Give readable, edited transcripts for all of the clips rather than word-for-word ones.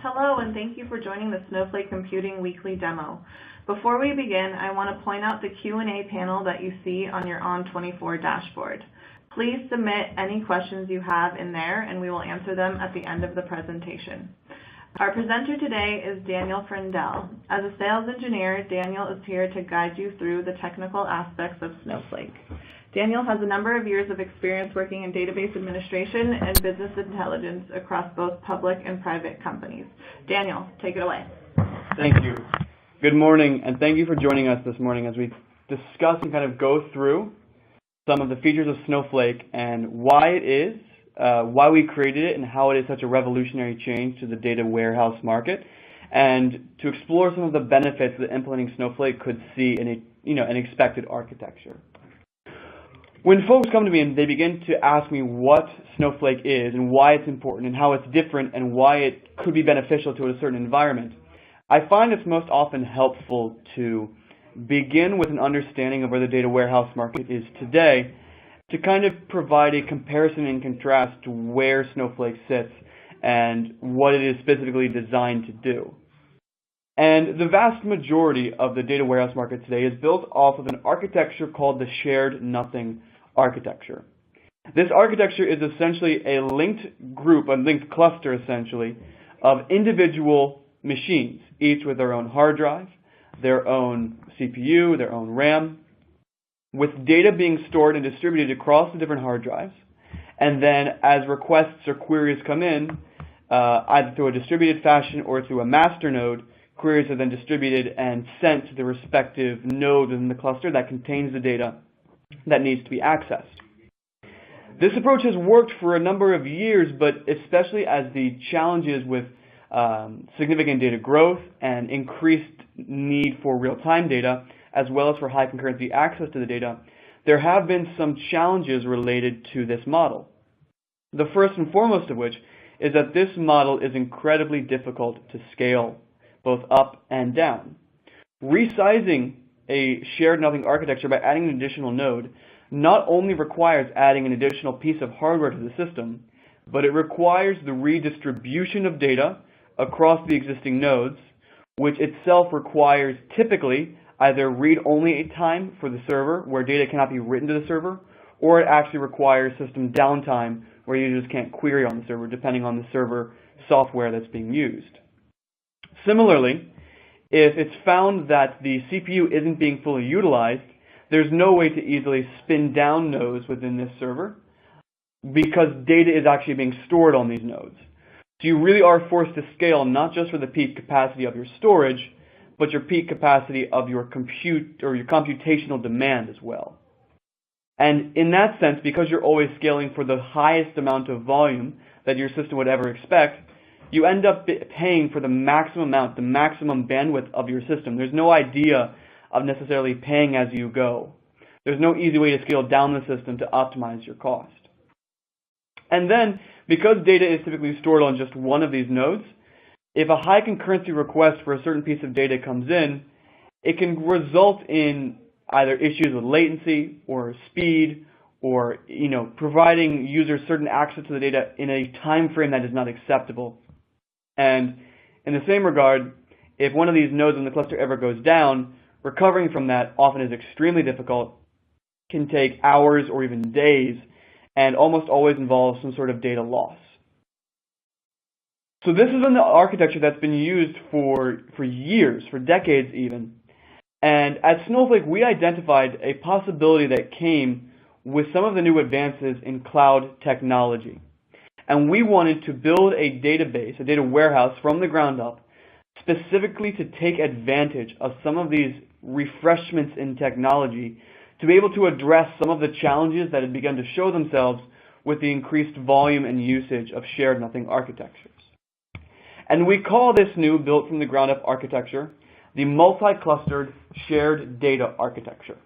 Hello, and thank you for joining the Snowflake Computing Weekly Demo. Before we begin, I want to point out the Q&A panel that you see on your ON24 dashboard. Please submit any questions you have in there, and we will answer them at the end of the presentation. Our presenter today is Daniel Frindell. As a sales engineer, Daniel is here to guide you through the technical aspects of Snowflake. Daniel has a number of years of experience working in database administration and business intelligence across both public and private companies. Daniel, take it away. Thank you. Good morning, and thank you for joining us this morning as we discuss and kind of go through some of the features of Snowflake and why it is, why we created it, and how it is such a revolutionary change to the data warehouse market, and to explore some of the benefits that implementing Snowflake could see in an expected architecture. When folks come to me and they begin to ask me what Snowflake is and why it's important and how it's different and why it could be beneficial to a certain environment, I find it's most often helpful to begin with an understanding of where the data warehouse market is today to kind of provide a comparison and contrast to where Snowflake sits and what it is specifically designed to do. And the vast majority of the data warehouse market today is built off of an architecture called the shared nothing architecture. This architecture is essentially a linked group, a linked cluster essentially, of individual machines, each with their own hard drive, their own CPU, their own RAM, with data being stored and distributed across the different hard drives. And then as requests or queries come in, either through a distributed fashion or through a master node, queries are then distributed and sent to the respective node in the cluster that contains the data that needs to be accessed. This approach has worked for a number of years, but especially as the challenges with significant data growth and increased need for real-time data, as well as for high concurrency access to the data, there have been some challenges related to this model. The first and foremost of which is that this model is incredibly difficult to scale, both up and down. Resizing a shared nothing architecture by adding an additional node not only requires adding an additional piece of hardware to the system, but it requires the redistribution of data across the existing nodes, which itself requires typically either read-only time for the server, where data cannot be written to the server, or it actually requires system downtime, where you just can't query on the server, depending on the server software that's being used. Similarly, if it's found that the CPU isn't being fully utilized, there's no way to easily spin down nodes within this server because data is actually being stored on these nodes. So you really are forced to scale not just for the peak capacity of your storage, but your peak capacity of your compute or your computational demand as well. And in that sense, because you're always scaling for the highest amount of volume that your system would ever expect, you end up paying for the maximum amount, the maximum bandwidth of your system. There's no idea of necessarily paying as you go. There's no easy way to scale down the system to optimize your cost. And then, because data is typically stored on just one of these nodes, if a high concurrency request for a certain piece of data comes in, it can result in either issues with latency or speed or providing users certain access to the data in a time frame that is not acceptable. And in the same regard, if one of these nodes in the cluster ever goes down, recovering from that often is extremely difficult, can take hours or even days, and almost always involves some sort of data loss. So this has been the architecture that's been used for years, for decades even. And at Snowflake, we identified a possibility that came with some of the new advances in cloud technology. And we wanted to build a database, a data warehouse from the ground up, specifically to take advantage of some of these refreshments in technology to be able to address some of the challenges that had begun to show themselves with the increased volume and usage of shared nothing architectures. And we call this new built from the ground up architecture the multi-clustered shared data architecture.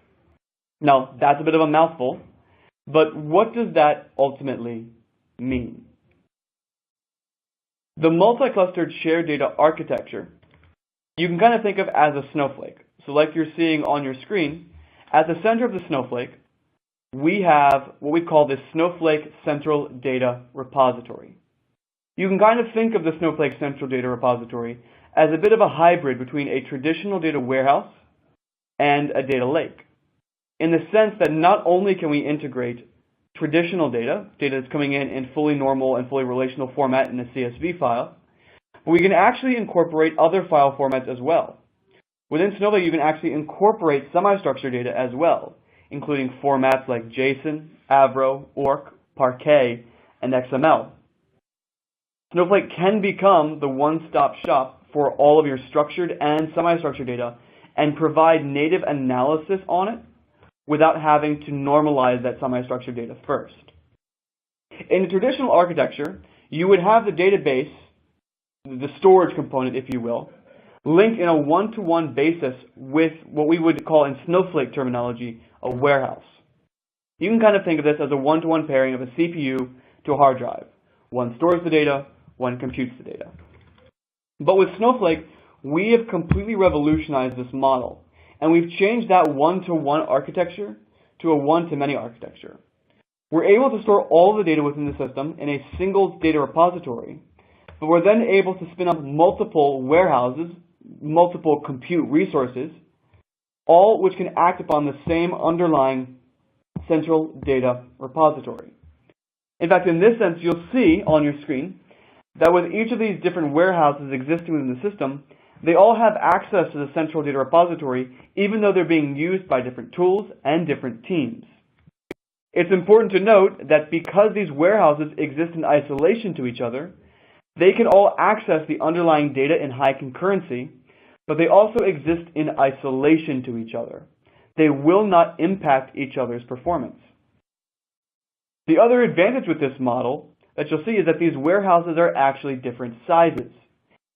Now, that's a bit of a mouthful, but what does that ultimately mean? The multi-clustered shared data architecture, you can kind of think of as a snowflake. So like you're seeing on your screen, at the center of the snowflake, we have what we call the Snowflake Central Data Repository. You can kind of think of the Snowflake Central Data Repository as a bit of a hybrid between a traditional data warehouse and a data lake, in the sense that not only can we integrate traditional data that's coming in fully normal and fully relational format in a CSV file, but we can actually incorporate other file formats as well. Within Snowflake, you can actually incorporate semi-structured data as well, including formats like JSON, Avro, ORC, Parquet, and XML. Snowflake can become the one-stop shop for all of your structured and semi-structured data and provide native analysis on it without having to normalize that semi-structured data first. In a traditional architecture, you would have the database, the storage component, if you will, linked in a one-to-one basis with what we would call in Snowflake terminology a warehouse. You can kind of think of this as a one-to-one pairing of a CPU to a hard drive. One stores the data, one computes the data. But with Snowflake, we have completely revolutionized this model, and we've changed that one-to-one architecture to a one-to-many architecture. We're able to store all the data within the system in a single data repository, but we're then able to spin up multiple warehouses, multiple compute resources, all which can act upon the same underlying central data repository. In fact, in this sense, you'll see on your screen that with each of these different warehouses existing within the system, they all have access to the central data repository, even though they're being used by different tools and different teams. It's important to note that because these warehouses exist in isolation to each other, they can all access the underlying data in high concurrency, but they also exist in isolation to each other. They will not impact each other's performance. The other advantage with this model that you'll see is that these warehouses are actually different sizes.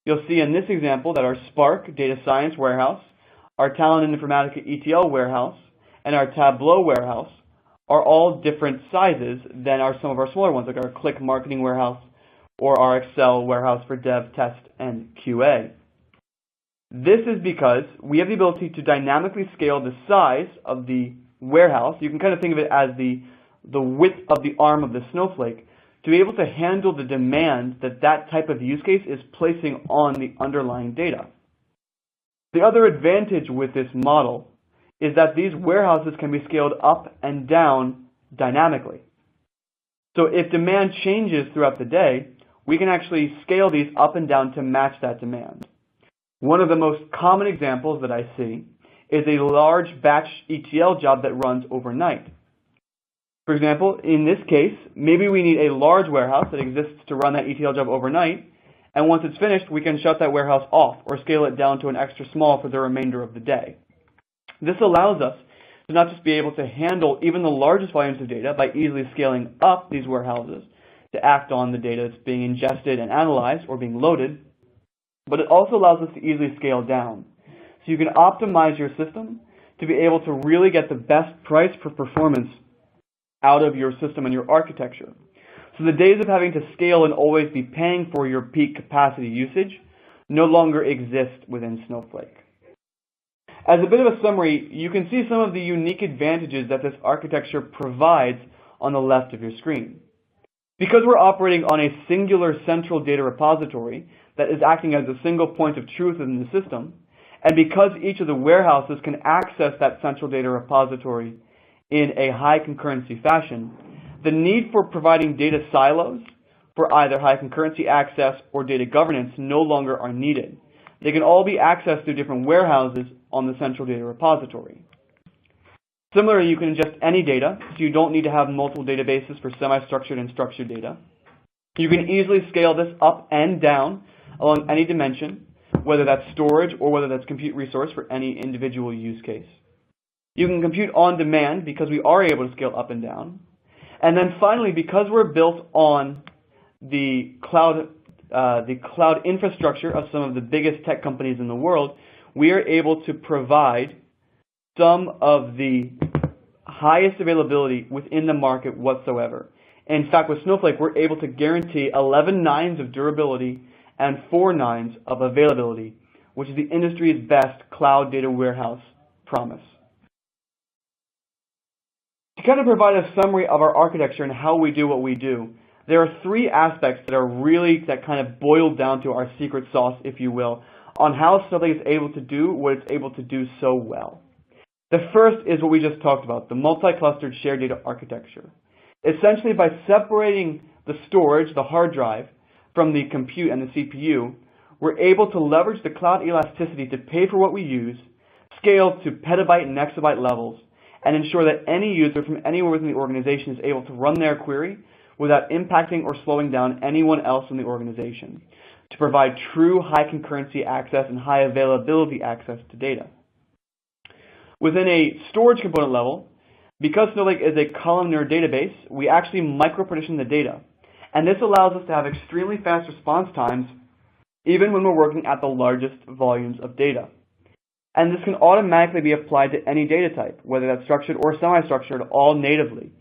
You'll see in this example that our Spark data science warehouse, our Talent and Informatica ETL warehouse, and our Tableau warehouse are all different sizes than some of our smaller ones, like our Click marketing warehouse or our Excel warehouse for dev, test, and QA. This is because we have the ability to dynamically scale the size of the warehouse. You can kind of think of it as the width of the arm of the snowflake to be able to handle the demand that that type of use case is placing on the underlying data. The other advantage with this model is that these warehouses can be scaled up and down dynamically. So if demand changes throughout the day, we can actually scale these up and down to match that demand. One of the most common examples that I see is a large batch ETL job that runs overnight. For example, in this case, maybe we need a large warehouse that exists to run that ETL job overnight, and once it's finished, we can shut that warehouse off or scale it down to an extra small for the remainder of the day. This allows us to not just be able to handle even the largest volumes of data by easily scaling up these warehouses to act on the data that's being ingested and analyzed or being loaded, but it also allows us to easily scale down. So you can optimize your system to be able to really get the best price for performance out of your system and your architecture. So the days of having to scale and always be paying for your peak capacity usage no longer exist within Snowflake. As a bit of a summary, you can see some of the unique advantages that this architecture provides on the left of your screen. Because we're operating on a singular central data repository that is acting as a single point of truth in the system, and because each of the warehouses can access that central data repository in a high concurrency fashion, the need for providing data silos for either high concurrency access or data governance no longer are needed. They can all be accessed through different warehouses on the central data repository. Similarly, you can ingest any data, so you don't need to have multiple databases for semi-structured and structured data. You can easily scale this up and down along any dimension, whether that's storage or whether that's compute resource for any individual use case. You can compute on demand because we are able to scale up and down. And then finally, because we're built on the cloud infrastructure of some of the biggest tech companies in the world, we are able to provide some of the highest availability within the market whatsoever. In fact, with Snowflake, we're able to guarantee 11 nines of durability and 4 nines of availability, which is the industry's best cloud data warehouse promise. To kind of provide a summary of our architecture and how we do what we do, there are three aspects that kind of boil down to our secret sauce, if you will, on how Snowflake is able to do what it's able to do so well. The first is what we just talked about, the multi-clustered shared data architecture. Essentially, by separating the storage, the hard drive, from the compute and the CPU, we're able to leverage the cloud elasticity to pay for what we use, scale to petabyte and exabyte levels, and ensure that any user from anywhere within the organization is able to run their query without impacting or slowing down anyone else in the organization, to provide true high concurrency access and high availability access to data. Within a storage component level, because Snowflake is a columnar database, we actually micro-partition the data. And this allows us to have extremely fast response times even when we're working at the largest volumes of data. And this can automatically be applied to any data type, whether that's structured or semi-structured, all natively,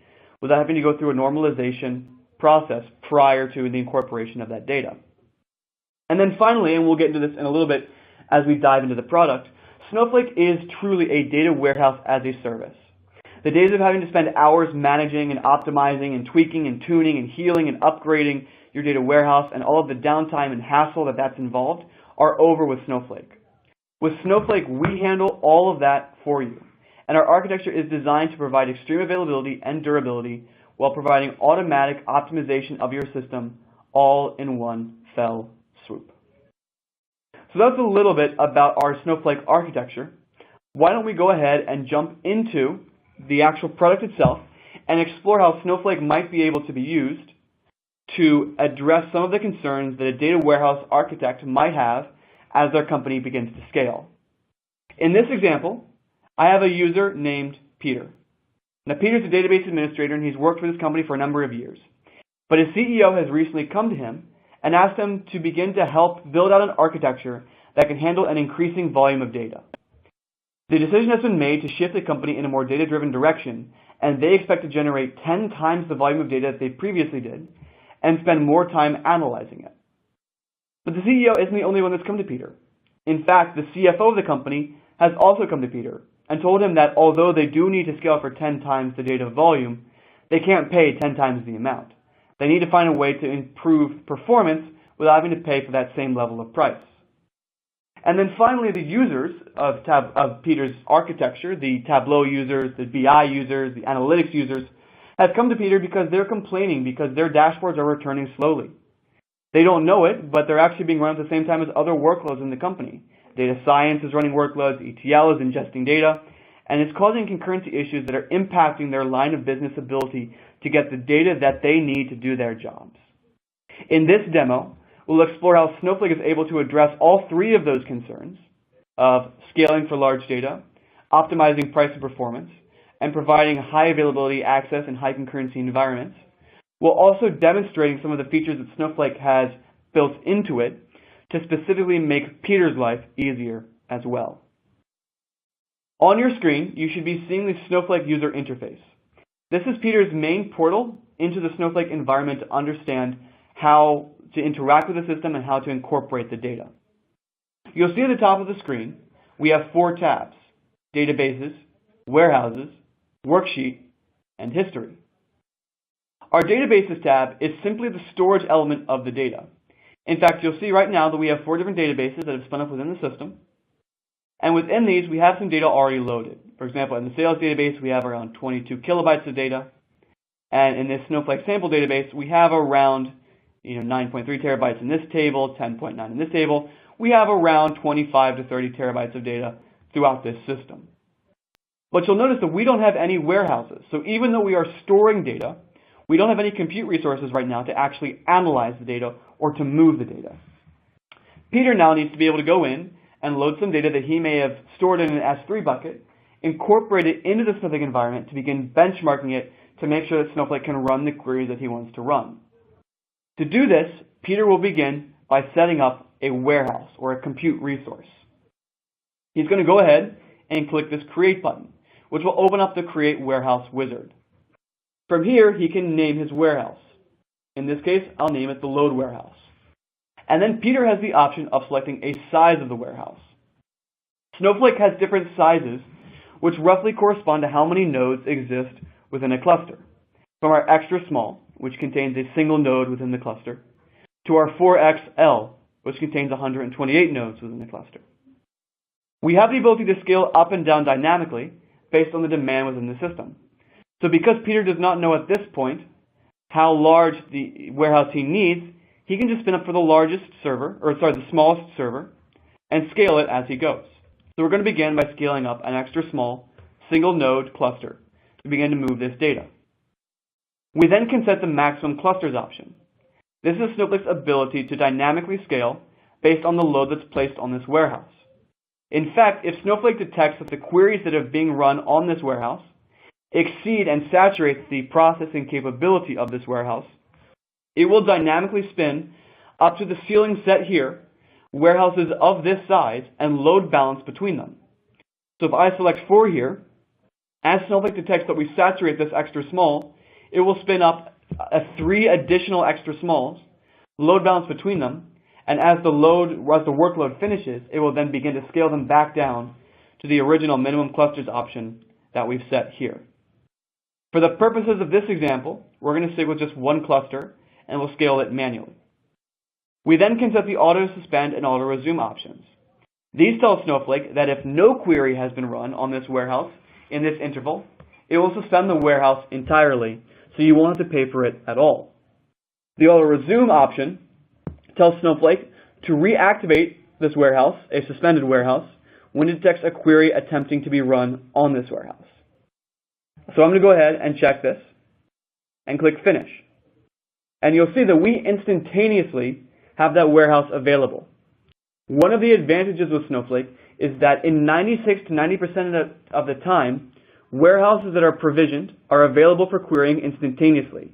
without having to go through a normalization process prior to the incorporation of that data. And then finally, and we'll get into this in a little bit as we dive into the product, Snowflake is truly a data warehouse as a service. The days of having to spend hours managing and optimizing and tweaking and tuning and healing and upgrading your data warehouse and all of the downtime and hassle that's involved are over with Snowflake. With Snowflake, we handle all of that for you. And our architecture is designed to provide extreme availability and durability while providing automatic optimization of your system all in one fell swoop. So that's a little bit about our Snowflake architecture. Why don't we go ahead and jump into the actual product itself and explore how Snowflake might be able to be used to address some of the concerns that a data warehouse architect might have as their company begins to scale. In this example, I have a user named Peter. Now, Peter's a database administrator, and he's worked for this company for a number of years. But his CEO has recently come to him and asked him to begin to help build out an architecture that can handle an increasing volume of data. The decision has been made to shift the company in a more data-driven direction, and they expect to generate 10 times the volume of data that they previously did and spend more time analyzing it. But the CEO isn't the only one that's come to Peter. In fact, the CFO of the company has also come to Peter and told him that although they do need to scale for 10 times the data volume, they can't pay 10 times the amount. They need to find a way to improve performance without having to pay for that same level of price. And then finally, the users of Peter's architecture, the Tableau users, the BI users, the analytics users, have come to Peter because they're complaining because their dashboards are returning slowly. They don't know it, but they're actually being run at the same time as other workloads in the company. Data science is running workloads, ETL is ingesting data, and it's causing concurrency issues that are impacting their line of business ability to get the data that they need to do their jobs. In this demo, we'll explore how Snowflake is able to address all three of those concerns of scaling for large data, optimizing price and performance, and providing high availability access in high concurrency environments, while also demonstrating some of the features that Snowflake has built into it to specifically make Peter's life easier as well. On your screen, you should be seeing the Snowflake user interface. This is Peter's main portal into the Snowflake environment to understand how to interact with the system and how to incorporate the data. You'll see at the top of the screen, we have 4 tabs: databases, warehouses, worksheet, and history. Our databases tab is simply the storage element of the data. In fact, you'll see right now that we have 4 different databases that have spun up within the system. And within these, we have some data already loaded. For example, in the sales database, we have around 22 kilobytes of data. And in this Snowflake sample database, we have around 9.3 terabytes in this table, 10.9 in this table. We have around 25 to 30 terabytes of data throughout this system. But you'll notice that we don't have any warehouses. So even though we are storing data, we don't have any compute resources right now to actually analyze the data or to move the data. Peter now needs to be able to go in and load some data that he may have stored in an S3 bucket, incorporate it into the Snowflake environment to begin benchmarking it to make sure that Snowflake can run the queries that he wants to run. To do this, Peter will begin by setting up a warehouse or a compute resource. He's going to go ahead and click this Create button, which will open up the Create Warehouse wizard. From here, he can name his warehouse. In this case, I'll name it the Load Warehouse. And then Peter has the option of selecting a size of the warehouse. Snowflake has different sizes, which roughly correspond to how many nodes exist within a cluster. From our extra small, which contains a single node within the cluster, to our 4xL, which contains 128 nodes within the cluster. We have the ability to scale up and down dynamically based on the demand within the system. So because Peter does not know at this point how large the warehouse he needs, he can just spin up for the smallest server and scale it as he goes. So we're going to begin by scaling up an extra small single node cluster to begin to move this data. We then can set the maximum clusters option. This is Snowflake's ability to dynamically scale based on the load that's placed on this warehouse. In fact, if Snowflake detects that the queries that are being run on this warehouse exceed and saturate the processing capability of this warehouse, it will dynamically spin up to the ceiling set here, warehouses of this size, and load balance between them. So if I select 4 here, as Snowflake detects that we saturate this extra small, it will spin up 3 additional extra smalls, load balance between them, and as the workload finishes, it will then begin to scale them back down to the original minimum clusters option that we've set here. For the purposes of this example, we're going to stick with just 1 cluster, and we'll scale it manually. We then can set the auto-suspend and auto-resume options. These tell Snowflake that if no query has been run on this warehouse in this interval, it will suspend the warehouse entirely, so you won't have to pay for it at all. The auto-resume option tells Snowflake to reactivate this warehouse, a suspended warehouse, when it detects a query attempting to be run on this warehouse. So I'm going to go ahead and check this and click Finish. And you'll see that we instantaneously have that warehouse available. One of the advantages with Snowflake is that in 96 to 90% of the time, warehouses that are provisioned are available for querying instantaneously.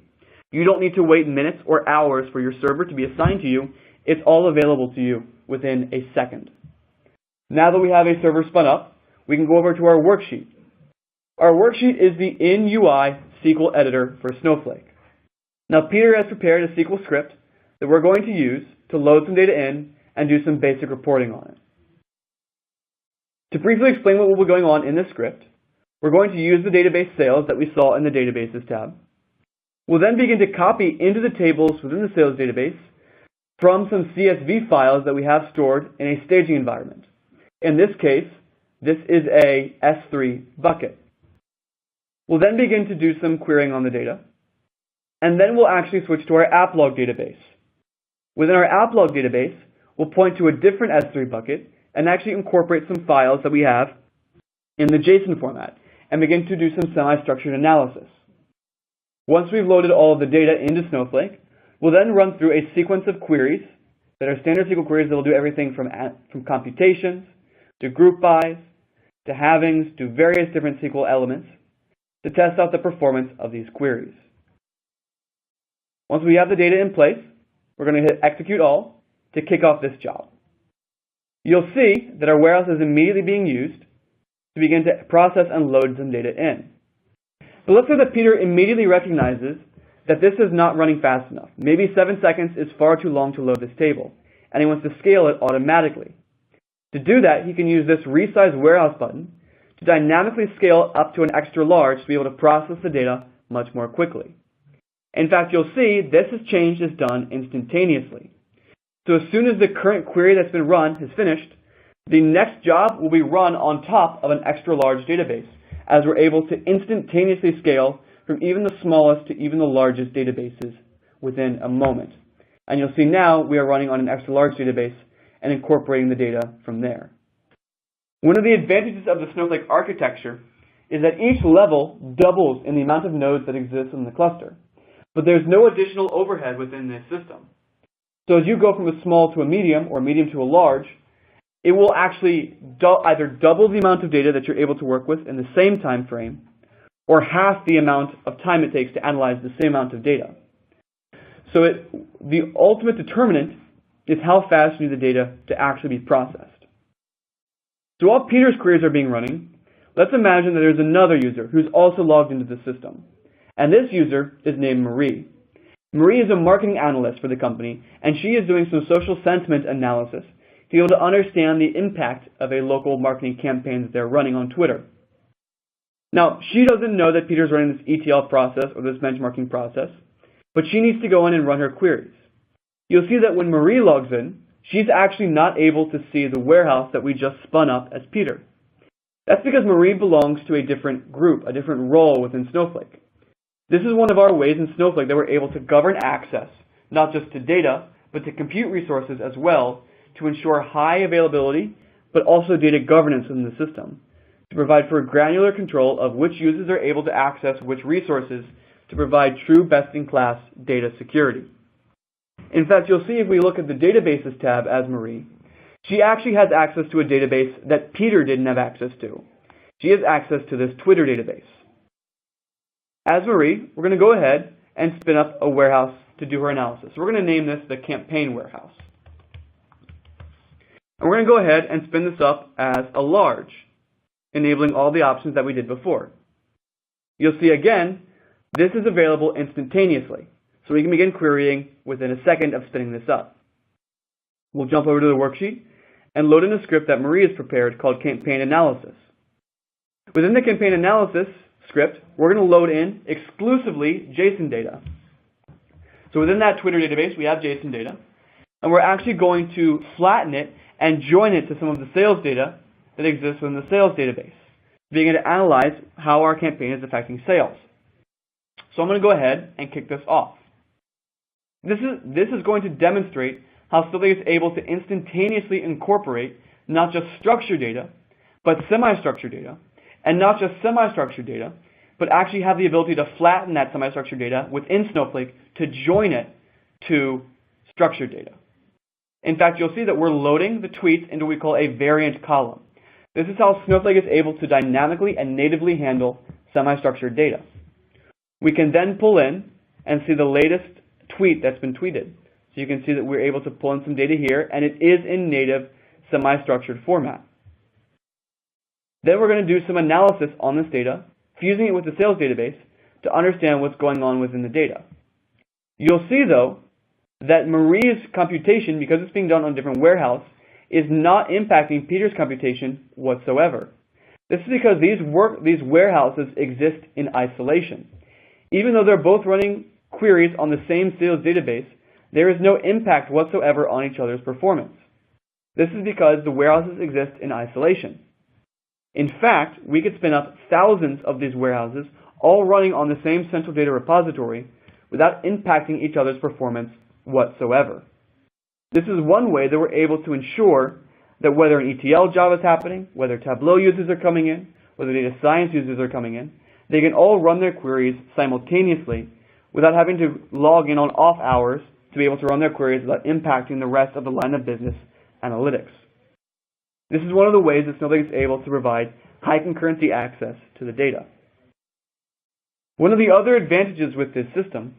You don't need to wait minutes or hours for your server to be assigned to you. It's all available to you within a second. Now that we have a server spun up, we can go over to our worksheet. Our worksheet is the in-UI SQL editor for Snowflake. Now Peter has prepared a SQL script that we're going to use to load some data in and do some basic reporting on it. To briefly explain what will be going on in this script, we're going to use the database sales that we saw in the Databases tab. We'll then begin to copy into the tables within the sales database from some CSV files that we have stored in a staging environment. In this case, this is a S3 bucket. We'll then begin to do some querying on the data, and then we'll actually switch to our AppLog database. Within our AppLog database, we'll point to a different S3 bucket and actually incorporate some files that we have in the JSON format and begin to do some semi-structured analysis. Once we've loaded all of the data into Snowflake, we'll then run through a sequence of queries that are standard SQL queries that will do everything from computations to group bys to halvings to various different SQL elements to test out the performance of these queries. Once we have the data in place, we're going to hit Execute All to kick off this job. You'll see that our warehouse is immediately being used to begin to process and load some data in. But let's say that Peter immediately recognizes that this is not running fast enough. Maybe 7 seconds is far too long to load this table, and he wants to scale it automatically. To do that, he can use this Resize Warehouse button to dynamically scale up to an extra large to be able to process the data much more quickly. In fact, you'll see this change is done instantaneously. So as soon as the current query that's been run is finished, the next job will be run on top of an extra large database, as we're able to instantaneously scale from even the smallest to even the largest databases within a moment. And you'll see now we are running on an extra large database and incorporating the data from there. One of the advantages of the Snowflake architecture is that each level doubles in the amount of nodes that exist in the cluster, but there's no additional overhead within this system. So as you go from a small to a medium or medium to a large, it will actually either double the amount of data that you're able to work with in the same time frame, or half the amount of time it takes to analyze the same amount of data. So the ultimate determinant is how fast you need the data to actually be processed. So while Peter's queries are being running, let's imagine that there's another user who's also logged into the system. And this user is named Marie. Marie is a marketing analyst for the company, and she is doing some social sentiment analysis to be able to understand the impact of a local marketing campaign that they're running on Twitter. Now, she doesn't know that Peter's running this ETL process or this benchmarking process. but she needs to go in and run her queries. You'll see that when Marie logs in, she's actually not able to see the warehouse that we just spun up as Peter. That's because Marie belongs to a different group, a different role within Snowflake. This is one of our ways in Snowflake that we're able to govern access, not just to data, but to compute resources as well, to ensure high availability, but also data governance within the system, to provide for granular control of which users are able to access which resources to provide true best-in-class data security. In fact, you'll see if we look at the Databases tab as Marie, she actually has access to a database that Peter didn't have access to. She has access to this Twitter database. As Marie, we're going to go ahead and spin up a warehouse to do her analysis. We're going to name this the campaign warehouse. And we're going to go ahead and spin this up as a large, enabling all the options that we did before. You'll see again, this is available instantaneously, so we can begin querying within a second of spinning this up. We'll jump over to the worksheet and load in a script that Marie has prepared called campaign analysis. Within the campaign analysis script, we're going to load in exclusively JSON data. So within that Twitter database, we have JSON data, and we're actually going to flatten it and join it to some of the sales data that exists within the sales database, being able to analyze how our campaign is affecting sales. So I'm going to go ahead and kick this off. This is going to demonstrate how Snowflake is able to instantaneously incorporate not just structured data, but semi-structured data, and not just semi-structured data, but actually have the ability to flatten that semi-structured data within Snowflake to join it to structured data. In fact, you'll see that we're loading the tweets into what we call a variant column. This is how Snowflake is able to dynamically and natively handle semi-structured data. We can then pull in and see the latest tweet that's been tweeted. So you can see that we're able to pull in some data here, and it is in native semi-structured format. Then we're going to do some analysis on this data, fusing it with the sales database to understand what's going on within the data. You'll see, though, that Marie's computation, because it's being done on a different warehouse, is not impacting Peter's computation whatsoever. This is because these warehouses exist in isolation. Even though they're both running queries on the same sales database, there is no impact whatsoever on each other's performance. This is because the warehouses exist in isolation. In fact, we could spin up thousands of these warehouses all running on the same central data repository without impacting each other's performance whatsoever. This is one way that we're able to ensure that whether an ETL job is happening, whether Tableau users are coming in, whether data science users are coming in, they can all run their queries simultaneously without having to log in on off hours to be able to run their queries without impacting the rest of the line of business analytics. This is one of the ways that Snowflake is able to provide high concurrency access to the data. One of the other advantages with this system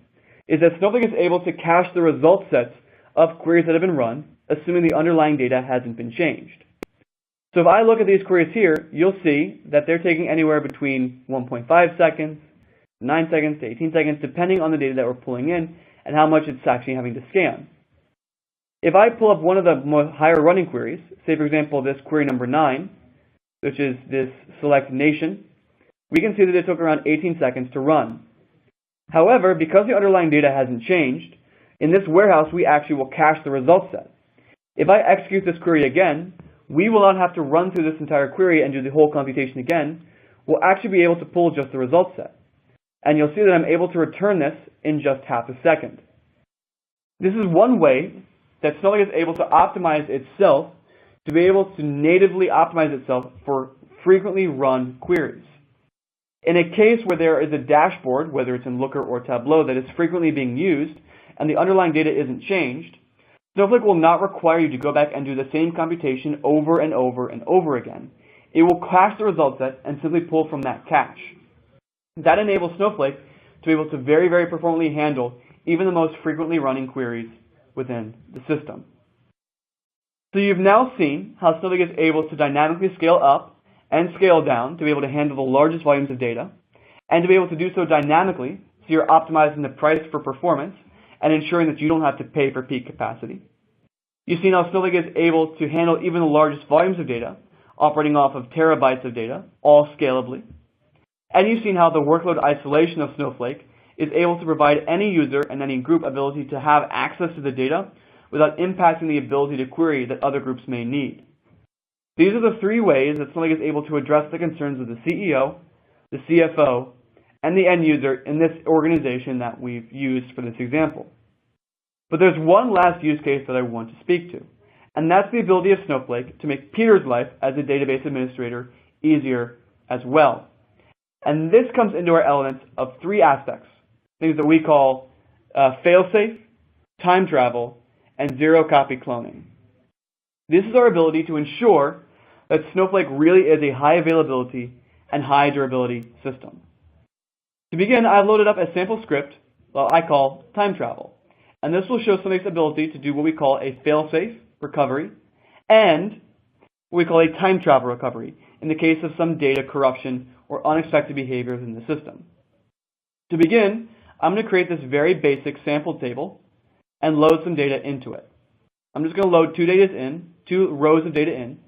is that Snowflake is able to cache the result sets of queries that have been run, assuming the underlying data hasn't been changed. So if I look at these queries here, you'll see that they're taking anywhere between 1.5 seconds, 9 seconds to 18 seconds, depending on the data that we're pulling in and how much it's actually having to scan. If I pull up one of the more higher running queries, say for example this query number 9, which is this select nation, we can see that it took around 18 seconds to run. However, because the underlying data hasn't changed, in this warehouse we actually will cache the result set. If I execute this query again, we will not have to run through this entire query and do the whole computation again. We'll actually be able to pull just the result set. And you'll see that I'm able to return this in just half a second. This is one way that Snowflake is able to optimize itself to be able to natively optimize itself for frequently run queries. In a case where there is a dashboard, whether it's in Looker or Tableau, that is frequently being used and the underlying data isn't changed, Snowflake will not require you to go back and do the same computation over and over and over again. It will cache the result set and simply pull from that cache. That enables Snowflake to be able to very, very performantly handle even the most frequently running queries within the system. So you've now seen how Snowflake is able to dynamically scale up and scale down to be able to handle the largest volumes of data, and to be able to do so dynamically so you're optimizing the price for performance and ensuring that you don't have to pay for peak capacity. You've seen how Snowflake is able to handle even the largest volumes of data, operating off of terabytes of data, all scalably. And you've seen how the workload isolation of Snowflake is able to provide any user and any group ability to have access to the data without impacting the ability to query that other groups may need. These are the three ways that Snowflake is able to address the concerns of the CEO, the CFO, and the end user in this organization that we've used for this example. But there's one last use case that I want to speak to, and that's the ability of Snowflake to make Peter's life as a database administrator easier as well. And this comes into our elements of three aspects, things that we call fail-safe, time travel, and zero-copy cloning. This is our ability to ensure that Snowflake really is a high availability and high durability system. To begin, I've loaded up a sample script that I call time travel. And this will show Snowflake's ability to do what we call a fail-safe recovery and what we call a time travel recovery in the case of some data corruption or unexpected behaviors in the system. To begin, I'm going to create this very basic sample table and load some data into it. I'm just going to load two rows of data in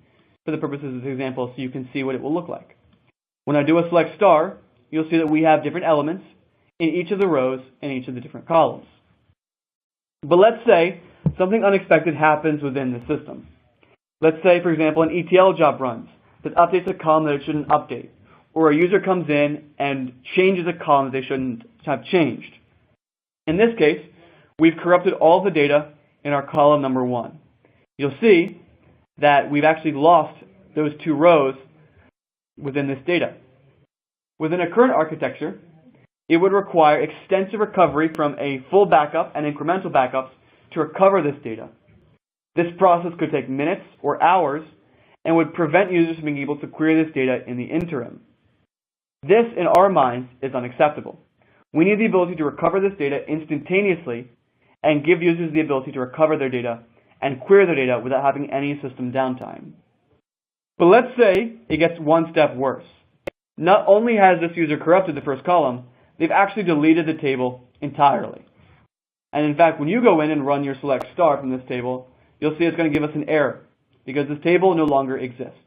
for the purposes of this example so you can see what it will look like. When I do a select star, you'll see that we have different elements in each of the rows and each of the different columns. But let's say something unexpected happens within the system. Let's say, for example, an ETL job runs that updates a column that it shouldn't update, or a user comes in and changes a column that they shouldn't have changed. In this case, we've corrupted all the data in our column number 1. You'll see that we've actually lost those 2 rows within this data. Within a current architecture, it would require extensive recovery from a full backup and incremental backups to recover this data. This process could take minutes or hours and would prevent users from being able to query this data in the interim. This, in our minds, is unacceptable. We need the ability to recover this data instantaneously and give users the ability to recover their data and query their data without having any system downtime. But let's say it gets one step worse. Not only has this user corrupted the first column, they've actually deleted the table entirely. And in fact, when you go in and run your select star from this table, you'll see it's going to give us an error because this table no longer exists.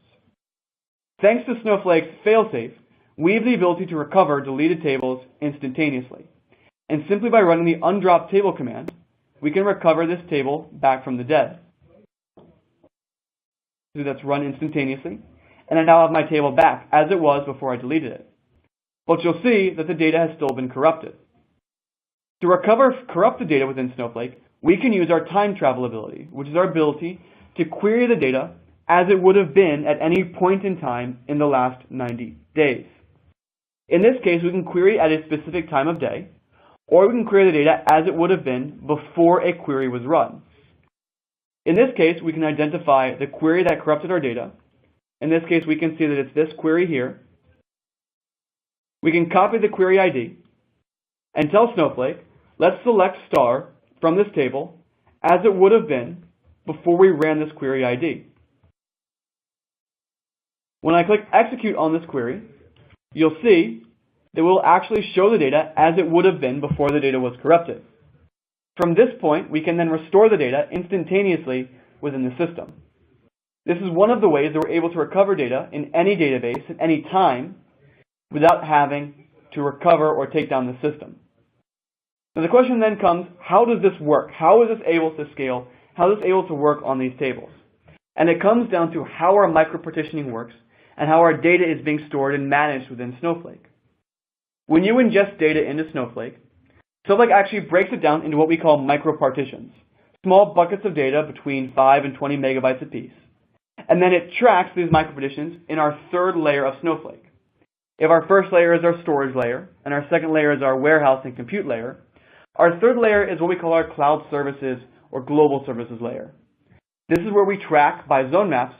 Thanks to Snowflake's failsafe, we have the ability to recover deleted tables instantaneously. And simply by running the undrop table command, we can recover this table back from the dead. So that's run instantaneously. And I now have my table back as it was before I deleted it. But you'll see that the data has still been corrupted. To recover corrupted data within Snowflake, we can use our time travel ability, which is our ability to query the data as it would have been at any point in time in the last 90 days. In this case, we can query at a specific time of day, or we can query the data as it would have been before a query was run. In this case, we can identify the query that corrupted our data. In this case, we can see that it's this query here. We can copy the query ID and tell Snowflake, let's select star from this table as it would have been before we ran this query ID. When I click execute on this query, you'll see that we'll actually show the data as it would have been before the data was corrupted. From this point, we can then restore the data instantaneously within the system. This is one of the ways that we're able to recover data in any database at any time without having to recover or take down the system. Now the question then comes, how does this work? How is this able to scale? How is this able to work on these tables? And it comes down to how our micro-partitioning works and how our data is being stored and managed within Snowflake. When you ingest data into Snowflake, Snowflake actually breaks it down into what we call micro-partitions, small buckets of data between 5 and 20 megabytes apiece. And then it tracks these micro-partitions in our third layer of Snowflake. If our first layer is our storage layer, and our second layer is our warehouse and compute layer, our third layer is what we call our cloud services or global services layer. This is where we track by zone maps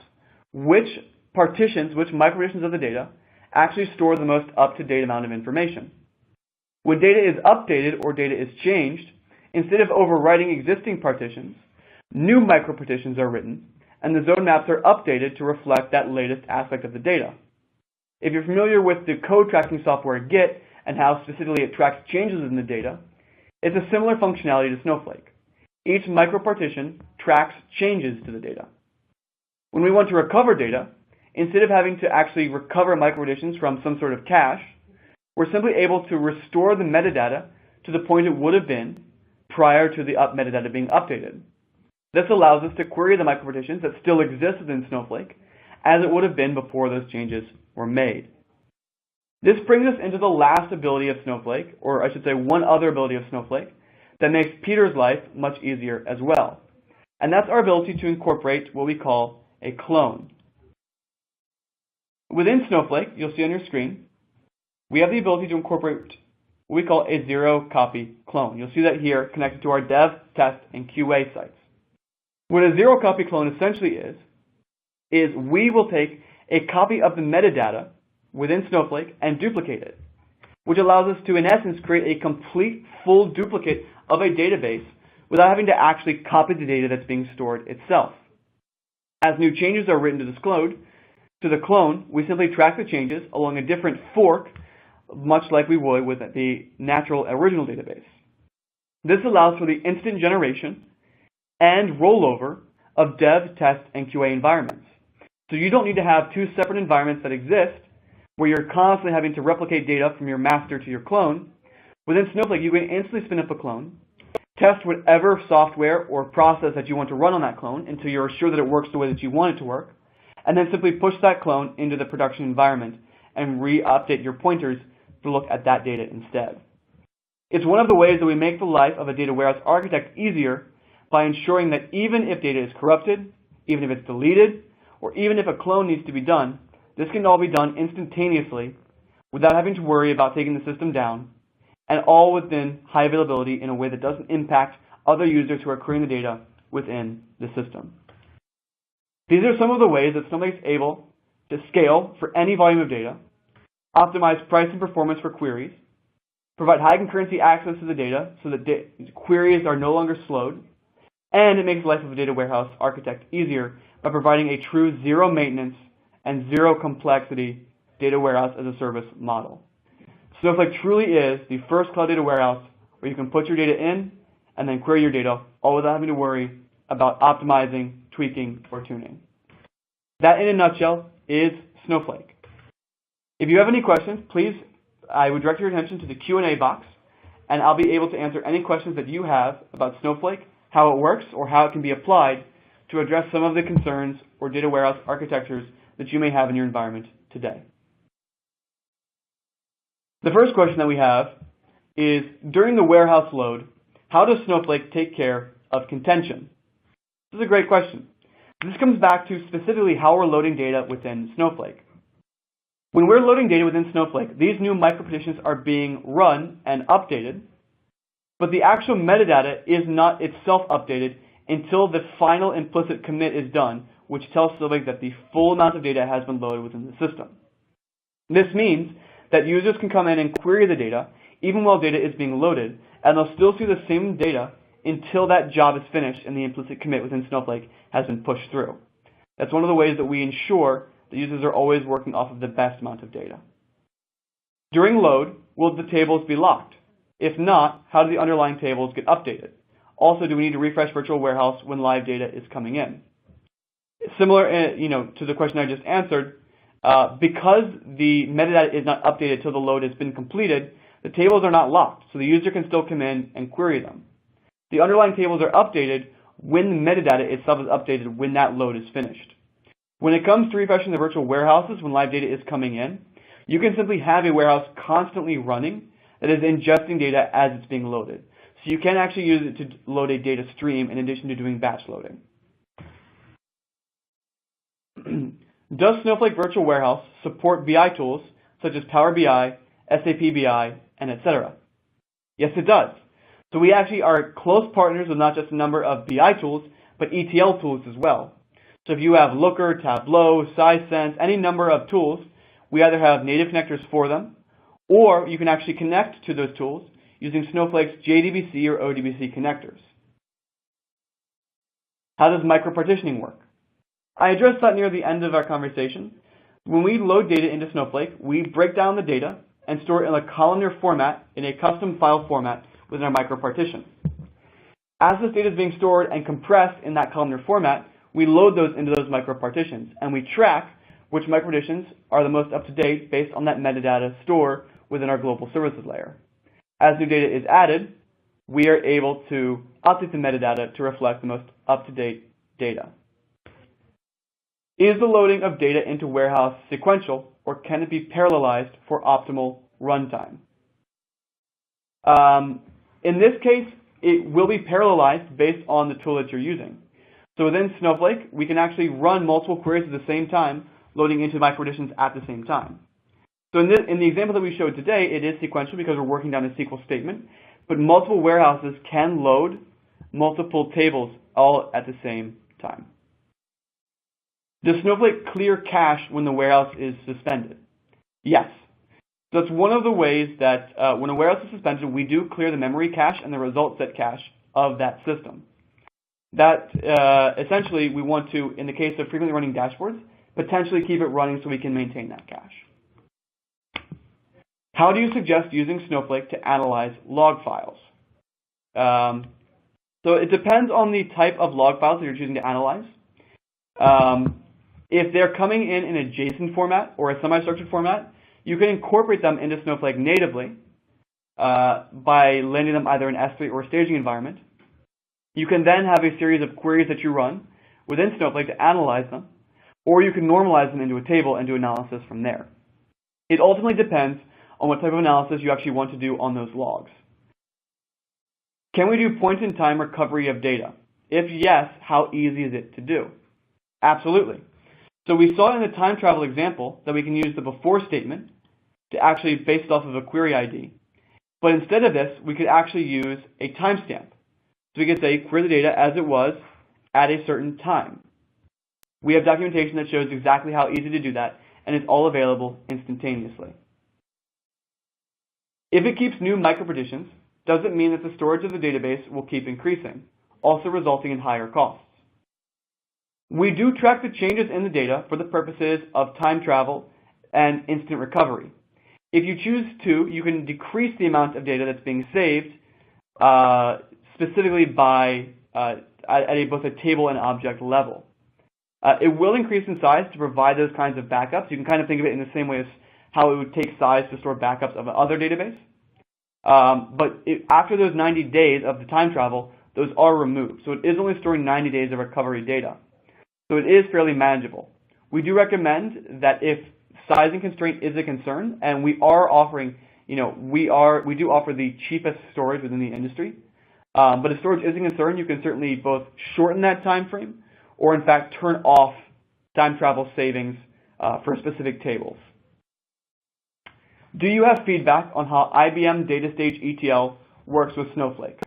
which partitions, which micro-partitions of the data actually store the most up-to-date amount of information. When data is updated or data is changed, instead of overwriting existing partitions, new micro-partitions are written, and the zone maps are updated to reflect that latest aspect of the data. If you're familiar with the code tracking software Git and how specifically it tracks changes in the data, it's a similar functionality to Snowflake. Each micro-partition tracks changes to the data. When we want to recover data, instead of having to actually recover micro-partitions from some sort of cache, we're simply able to restore the metadata to the point it would have been prior to the metadata being updated. This allows us to query the micropartitions that still exist within Snowflake as it would have been before those changes were made. This brings us into the last ability of Snowflake, or I should say one other ability of Snowflake, that makes Peter's life much easier as well. And that's our ability to incorporate what we call a clone. Within Snowflake, you'll see on your screen, we have the ability to incorporate what we call a zero-copy clone. You'll see that here connected to our dev, test, and QA sites. What a zero-copy clone essentially is we will take a copy of the metadata within Snowflake and duplicate it, which allows us to, in essence, create a complete, full duplicate of a database without having to actually copy the data that's being stored itself. As new changes are written to the clone, we simply track the changes along a different fork, much like we would with the natural original database. This allows for the instant generation and rollover of dev, test, and QA environments. So you don't need to have two separate environments that exist where you're constantly having to replicate data from your master to your clone. Within Snowflake, you can instantly spin up a clone, test whatever software or process that you want to run on that clone until you're sure that it works the way that you want it to work, and then simply push that clone into the production environment and re-update your pointers to look at that data instead. It's one of the ways that we make the life of a data warehouse architect easier by ensuring that even if data is corrupted, even if it's deleted, or even if a clone needs to be done, this can all be done instantaneously without having to worry about taking the system down, and all within high availability in a way that doesn't impact other users who are querying the data within the system. These are some of the ways that Snowflake is able to scale for any volume of data, optimize price and performance for queries, provide high concurrency access to the data so that queries are no longer slowed, and it makes the life of a data warehouse architect easier by providing a true zero maintenance and zero complexity data warehouse as a service model. Snowflake truly is the first cloud data warehouse where you can put your data in and then query your data, all without having to worry about optimizing, tweaking, or tuning. That, in a nutshell, is Snowflake. If you have any questions, please, I would direct your attention to the Q&A box, and I'll be able to answer any questions that you have about Snowflake, how it works, or how it can be applied to address some of the concerns or data warehouse architectures that you may have in your environment today. The first question that we have is, during the warehouse load, how does Snowflake take care of contention? This is a great question. This comes back to specifically how we're loading data within Snowflake. When we're loading data within Snowflake, these new micropartitions are being run and updated, but the actual metadata is not itself updated until the final implicit commit is done, which tells Snowflake that the full amount of data has been loaded within the system. This means that users can come in and query the data even while data is being loaded, and they'll still see the same data until that job is finished and the implicit commit within Snowflake has been pushed through. That's one of the ways that we ensure that users are always working off of the best amount of data. During load, will the tables be locked? If not, how do the underlying tables get updated? Also, do we need to refresh virtual warehouse when live data is coming in? Similar, to the question I just answered, because the metadata is not updated till the load has been completed, the tables are not locked, so the user can still come in and query them. The underlying tables are updated when the metadata itself is updated when that load is finished. When it comes to refreshing the virtual warehouses when live data is coming in, you can simply have a warehouse constantly running that is ingesting data as it's being loaded. So you can actually use it to load a data stream in addition to doing batch loading. Does Snowflake Virtual Warehouse support BI tools such as Power BI, SAP BI, and etc.? Yes, it does. So we actually are close partners with not just a number of BI tools, but ETL tools as well. So if you have Looker, Tableau, SizeSense, any number of tools, we either have native connectors for them, or you can actually connect to those tools using Snowflake's JDBC or ODBC connectors. How does micropartitioning work? I addressed that near the end of our conversation. When we load data into Snowflake, we break down the data and store it in a columnar format in a custom file format within our micropartition. As this data is being stored and compressed in that columnar format, we load those into those micropartitions, and we track which micropartitions are the most up-to-date based on that metadata store within our global services layer. as new data is added, we are able to update the metadata to reflect the most up-to-date data. Is the loading of data into warehouse sequential, or can it be parallelized for optimal runtime? In this case, it will be parallelized based on the tool that you're using. So within Snowflake, we can actually run multiple queries at the same time, loading into micro-partitions at the same time. So in the example that we showed today, it is sequential because we're working down a SQL statement, but multiple warehouses can load multiple tables all at the same time. Does Snowflake clear cache when the warehouse is suspended? Yes. So that's one of the ways that when a warehouse is suspended, we do clear the memory cache and the result set cache of that system. That essentially we want to, in the case of frequently running dashboards, potentially keep it running so we can maintain that cache. How do you suggest using Snowflake to analyze log files? So it depends on the type of log files that you're choosing to analyze. If they're coming in a JSON format or a semi-structured format, you can incorporate them into Snowflake natively by landing them either in S3 or a staging environment. You can then have a series of queries that you run within Snowflake to analyze them, or you can normalize them into a table and do analysis from there. It ultimately depends on what type of analysis you actually want to do on those logs. Can we do point-in-time recovery of data? If yes, how easy is it to do? Absolutely. So we saw in the time travel example that we can use the before statement to actually base it off of a query ID. But instead of this, we could actually use a timestamp. So we could say query the data as it was at a certain time. We have documentation that shows exactly how easy to do that, and it's all available instantaneously. If it keeps new micro-partitions, does it mean that the storage of the database will keep increasing, also resulting in higher costs? We do track the changes in the data for the purposes of time travel and instant recovery. If you choose to, you can decrease the amount of data that's being saved, specifically by at both a table and object level. It will increase in size to provide those kinds of backups. You can kind of think of it in the same way as how it would take size to store backups of another database. But after those 90 days of the time travel, those are removed. So it is only storing 90 days of recovery data. So it is fairly manageable. We do recommend that if sizing constraint is a concern, and we are offering, we do offer the cheapest storage within the industry. But if storage is a concern, you can certainly both shorten that time frame or in fact turn off time travel savings for specific tables. Do you have feedback on how IBM DataStage ETL works with Snowflake?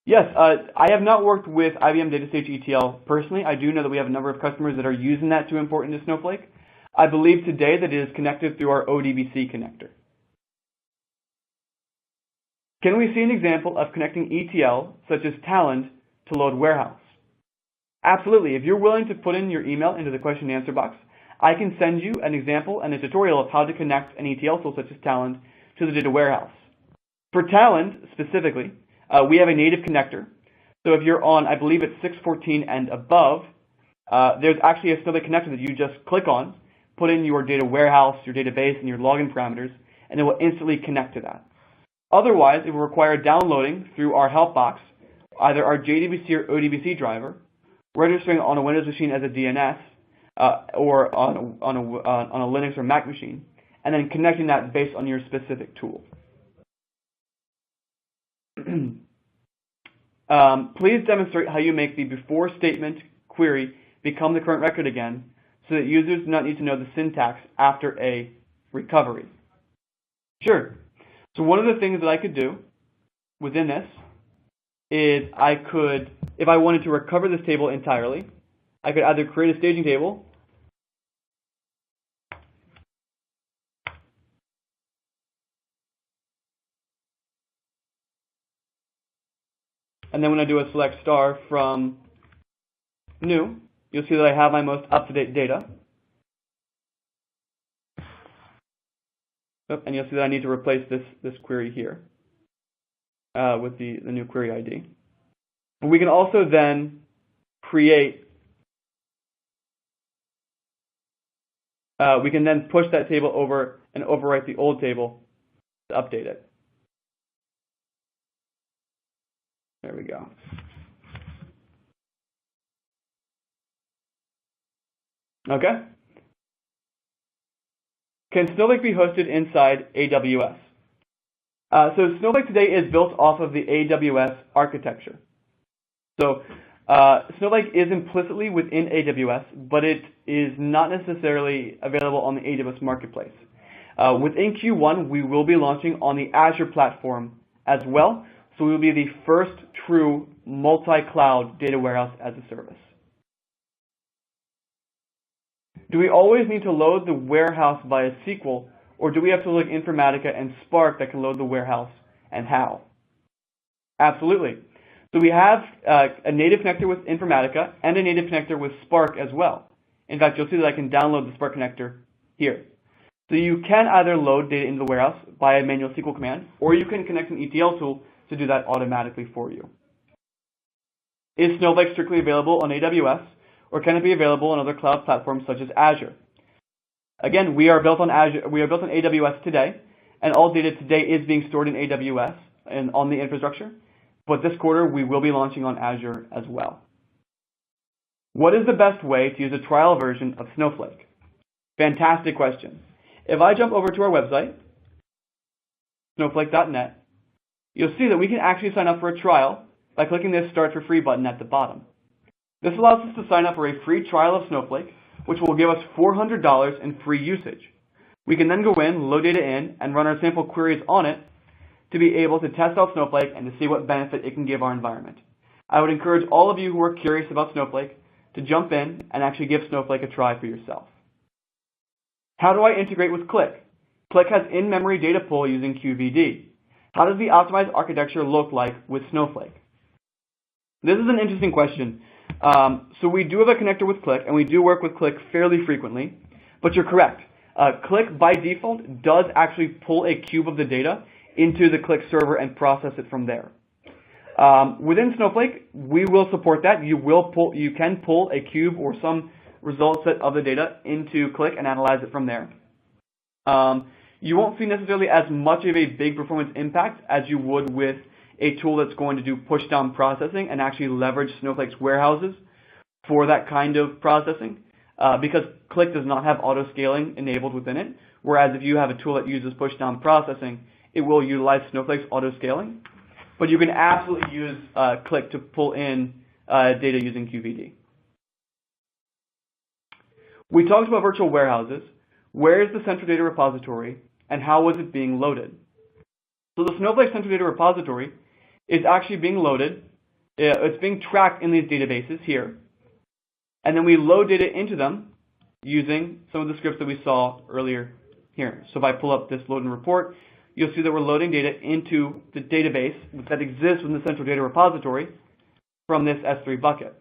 Yes, I have not worked with IBM DataStage ETL personally. I do know that we have a number of customers that are using that to import into Snowflake. I believe today that it is connected through our ODBC connector. Can we see an example of connecting ETL, such as Talend, to load warehouse? Absolutely. If you're willing to put in your email into the question and answer box, I can send you an example and a tutorial of how to connect an ETL tool such as Talend to the data warehouse. For Talend specifically, we have a native connector. So if you're on, I believe it's 6.14 and above, there's actually a Snowflake connector that you just click on, put in your data warehouse, your database, and your login parameters, and it will instantly connect to that. Otherwise, it will require downloading through our help box, either our JDBC or ODBC driver, registering on a Windows machine as a DNS, or on a Linux or Mac machine, and then connecting that based on your specific tool. Please demonstrate how you make the before statement query become the current record again, so that users do not need to know the syntax after a recovery. Sure. So one of the things that I could do within this is I could, if I wanted to recover this table entirely, I could either create a staging table and then when I do a select star from new, you'll see that I have my most up-to-date data. And you'll see that I need to replace this query here with the new query ID. And we can also then create, we can then push that table over and overwrite the old table to update it. There we go. Okay. Can Snowflake be hosted inside AWS? So Snowflake today is built off of the AWS architecture. So Snowflake is implicitly within AWS, but it is not necessarily available on the AWS marketplace. Within Q1, we will be launching on the Azure platform as well. So we will be the first true multi-cloud data warehouse as a service. Do we always need to load the warehouse via SQL, or do we have tools like Informatica and Spark that can load the warehouse, and how? Absolutely. So we have a native connector with Informatica and a native connector with Spark as well. In fact, you'll see that I can download the Spark connector here. So you can either load data into the warehouse by a manual SQL command, or you can connect an ETL tool to do that automatically for you. Is Snowflake strictly available on AWS, or can it be available on other cloud platforms such as Azure? Again, we are built on Azure. We are built on AWS today, and all data today is being stored in AWS and on the infrastructure. But this quarter, we will be launching on Azure as well. What is the best way to use a trial version of Snowflake? Fantastic question. If I jump over to our website, snowflake.net, you'll see that we can actually sign up for a trial by clicking this Start for Free button at the bottom. This allows us to sign up for a free trial of Snowflake, which will give us $400 in free usage. We can then go in, load data in, and run our sample queries on it to be able to test out Snowflake and to see what benefit it can give our environment. I would encourage all of you who are curious about Snowflake to jump in and actually give Snowflake a try for yourself. How do I integrate with Qlik? Qlik has in-memory data pull using QVD. How does the optimized architecture look like with Snowflake? This is an interesting question. So we do have a connector with Qlik, and we do work with Qlik fairly frequently, but you're correct. Qlik, by default, does actually pull a cube of the data into the Qlik server and process it from there. Within Snowflake, we will support that. You can pull a cube or some result set of the data into Qlik and analyze it from there. You won't see necessarily as much of a big performance impact as you would with a tool that's going to do push-down processing and actually leverage Snowflake's warehouses for that kind of processing, because Qlik does not have auto-scaling enabled within it, whereas if you have a tool that uses push-down processing, it will utilize Snowflake's auto-scaling. But you can absolutely use Qlik to pull in data using QVD. We talked about virtual warehouses. Where is the central data repository, and how was it being loaded? So the Snowflake central data repository is actually being loaded. It's being tracked in these databases here. And then we load data into them using some of the scripts that we saw earlier here. So if I pull up this load and report, you'll see that we're loading data into the database that exists within the central data repository from this S3 bucket.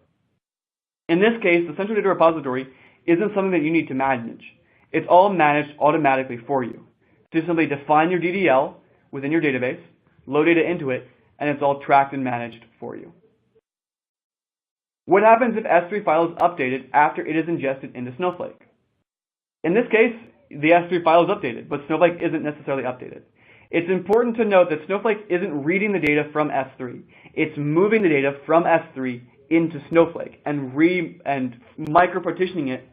In this case, the central data repository isn't something that you need to manage. It's all managed automatically for you. So simply define your DDL within your database, load data into it, and it's all tracked and managed for you. What happens if S3 file is updated after it is ingested into Snowflake? In this case, the S3 file is updated, but Snowflake isn't necessarily updated. It's important to note that Snowflake isn't reading the data from S3. It's moving the data from S3 into Snowflake and micro-partitioning it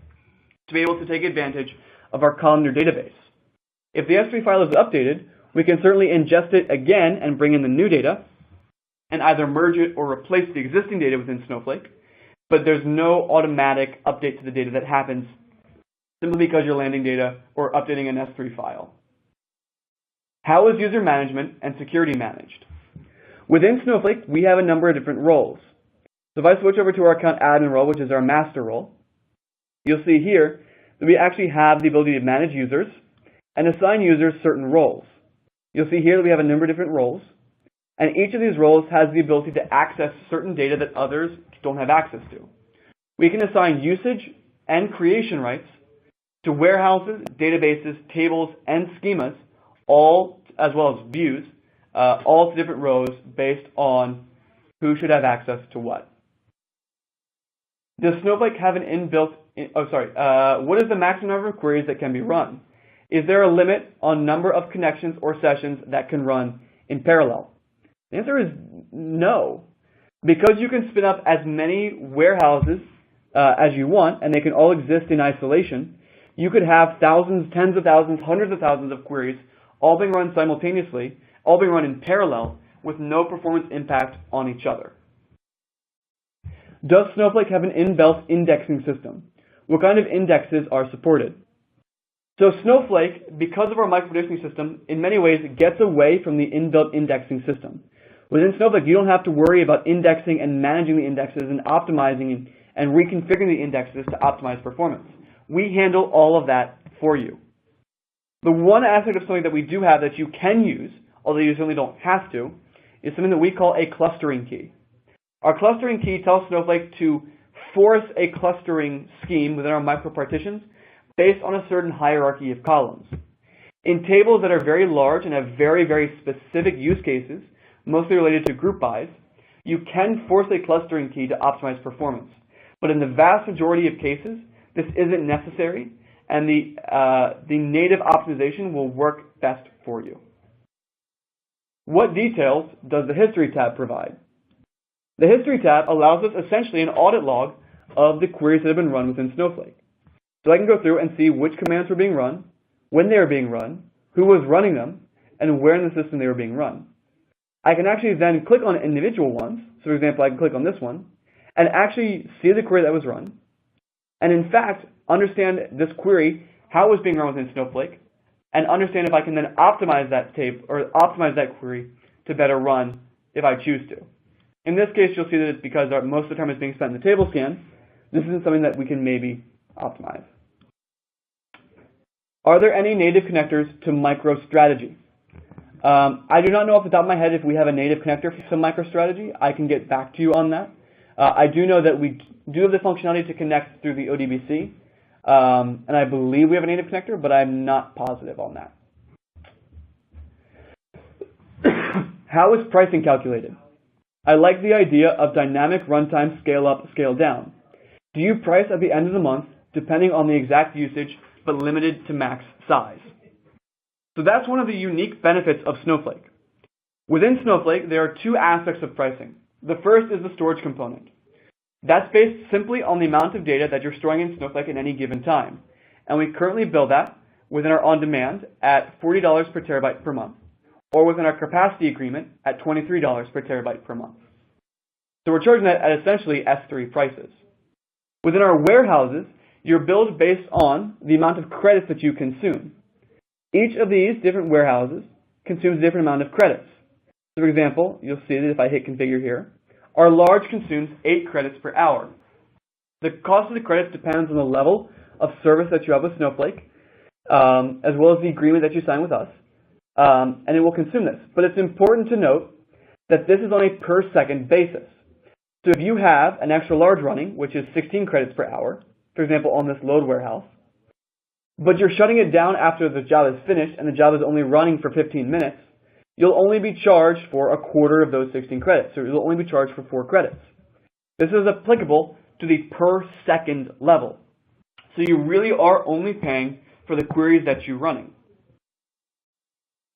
to be able to take advantage of our columnar database. If the S3 file is updated, we can certainly ingest it again and bring in the new data and either merge it or replace the existing data within Snowflake, but there's no automatic update to the data that happens simply because you're landing data or updating an S3 file. How is user management and security managed? Within Snowflake, we have a number of different roles. So if I switch over to our account admin role, which is our master role, you'll see here that we actually have the ability to manage users and assign users certain roles. You'll see here that we have a number of different roles, and each of these roles has the ability to access certain data that others don't have access to. We can assign usage and creation rights to warehouses, databases, tables, and schemas, all as well as views, all to different rows based on who should have access to what. Does Snowflake have an inbuilt, what is the maximum number of queries that can be run? Is there a limit on number of connections or sessions that can run in parallel? The answer is no. Because you can spin up as many warehouses as you want, and they can all exist in isolation, you could have thousands, tens of thousands, hundreds of thousands of queries all being run simultaneously, all being run in parallel, with no performance impact on each other. Does Snowflake have an inbuilt indexing system? What kind of indexes are supported? So Snowflake, because of our micro-partitioning system, in many ways gets away from the inbuilt indexing system. Within Snowflake, you don't have to worry about indexing and managing the indexes and optimizing and reconfiguring the indexes to optimize performance. We handle all of that for you. The one aspect of Snowflake that we do have that you can use, although you certainly don't have to, is something that we call a clustering key. Our clustering key tells Snowflake to force a clustering scheme within our micro-partitions based on a certain hierarchy of columns. In tables that are very large and have very, very specific use cases, mostly related to group bys, you can force a clustering key to optimize performance. But in the vast majority of cases, this isn't necessary, and the native optimization will work best for you. What details does the History tab provide? The History tab allows us essentially an audit log of the queries that have been run within Snowflake. So I can go through and see which commands were being run, when they were being run, who was running them, and where in the system they were being run. I can actually then click on individual ones. So for example, I can click on this one and actually see the query that was run, and in fact, understand this query, how it was being run within Snowflake, and understand if I can then optimize that table or optimize that query to better run if I choose to. In this case, you'll see that it's because most of the time it's being spent in the table scan. This isn't something that we can maybe optimize. Are there any native connectors to MicroStrategy? I do not know off the top of my head if we have a native connector for MicroStrategy. I can get back to you on that. I do know that we do have the functionality to connect through the ODBC, and I believe we have a native connector, but I'm not positive on that. How is pricing calculated? I like the idea of dynamic runtime scale up, scale down. Do you price at the end of the month, depending on the exact usage, but limited to max size? So that's one of the unique benefits of Snowflake. Within Snowflake, there are two aspects of pricing. The first is the storage component. That's based simply on the amount of data that you're storing in Snowflake at any given time. And we currently bill that within our on-demand at $40 per terabyte per month, or within our capacity agreement at $23 per terabyte per month. So we're charging that at essentially S3 prices. Within our warehouses, you're billed based on the amount of credits that you consume. Each of these different warehouses consumes a different amount of credits. So for example, you'll see that if I hit configure here, our large consumes 8 credits per hour. The cost of the credits depends on the level of service that you have with Snowflake, as well as the agreement that you sign with us, and it will consume this. But it's important to note that this is on a per second basis. So if you have an extra large running, which is 16 credits per hour, for example, on this load warehouse, but you're shutting it down after the job is finished and the job is only running for 15 minutes, you'll only be charged for a quarter of those 16 credits. So you'll only be charged for 4 credits. This is applicable to the per second level. So you really are only paying for the queries that you're running.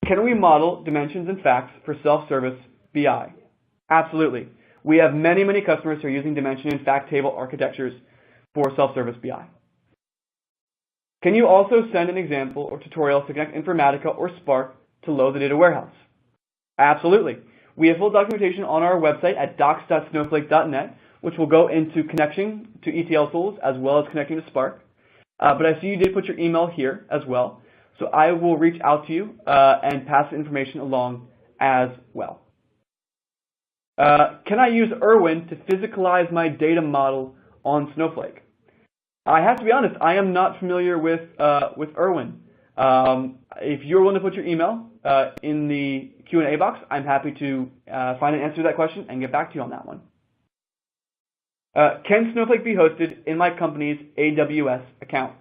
Can we model dimensions and facts for self-service BI? Absolutely. We have many, many customers who are using dimension and fact table architectures for self-service BI. Can you also send an example or tutorial to connect Informatica or Spark to load the data warehouse? Absolutely. We have full documentation on our website at docs.snowflake.net, which will go into connection to ETL tools as well as connecting to Spark. But I see you did put your email here as well, so I will reach out to you and pass the information along as well. Can I use Irwin to physicalize my data model on Snowflake? I have to be honest, I am not familiar with Irwin. If you're willing to put your email in the Q&A box, I'm happy to find an answer to that question and get back to you on that one. Can Snowflake be hosted in my company's AWS account?